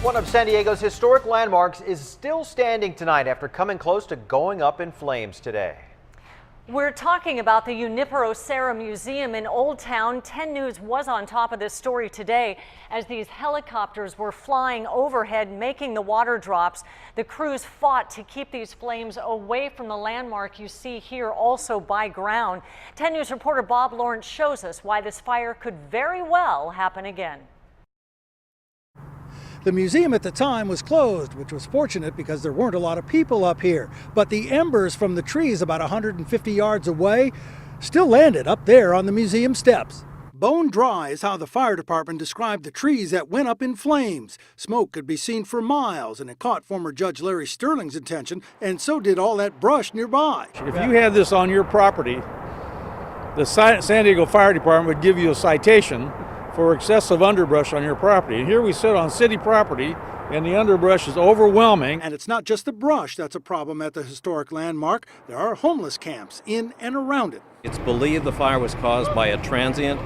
One of San Diego's historic landmarks is still standing tonight after coming close to going up in flames today. We're talking about the Junipero Serra Museum in Old Town. 10 News was on top of this story today as these helicopters were flying overhead, making the water drops. The crews fought to keep these flames away from the landmark you see here, also by ground. 10 News reporter Bob Lawrence shows us why this fire could very well happen again. The museum at the time was closed, which was fortunate because there weren't a lot of people up here. But the embers from the trees about 150 yards away still landed up there on the museum steps. Bone dry is how the fire department described the trees that went up in flames. Smoke could be seen for miles, and it caught former Judge Larry Sterling's attention, and so did all that brush nearby. If you had this on your property, the San Diego Fire Department would give you a citation for excessive underbrush on your property. And here we sit on city property, and the underbrush is overwhelming. And it's not just the brush that's a problem at the historic landmark. There are homeless camps in and around it. It's believed the fire was caused by a transient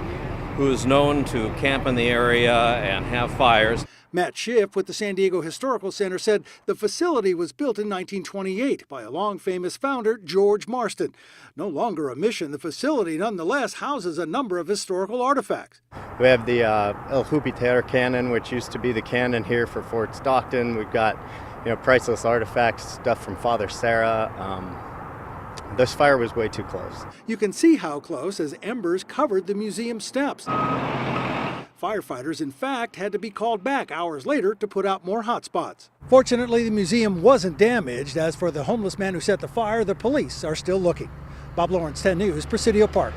who is known to camp in the area and have fires. Matt Schiff with the San Diego Historical Center said the facility was built in 1928 by a long-famous founder, George Marston. No longer a mission, the facility nonetheless houses a number of historical artifacts. We have the El Jupiter cannon, which used to be the cannon here for Fort Stockton. We've got, priceless artifacts, stuff from Father Sarah. This fire was way too close. You can see how close as embers covered the museum steps. Firefighters, in fact, had to be called back hours later to put out more hot spots. Fortunately, the museum wasn't damaged. As for the homeless man who set the fire, the police are still looking. Bob Lawrence, 10 News, Presidio Park.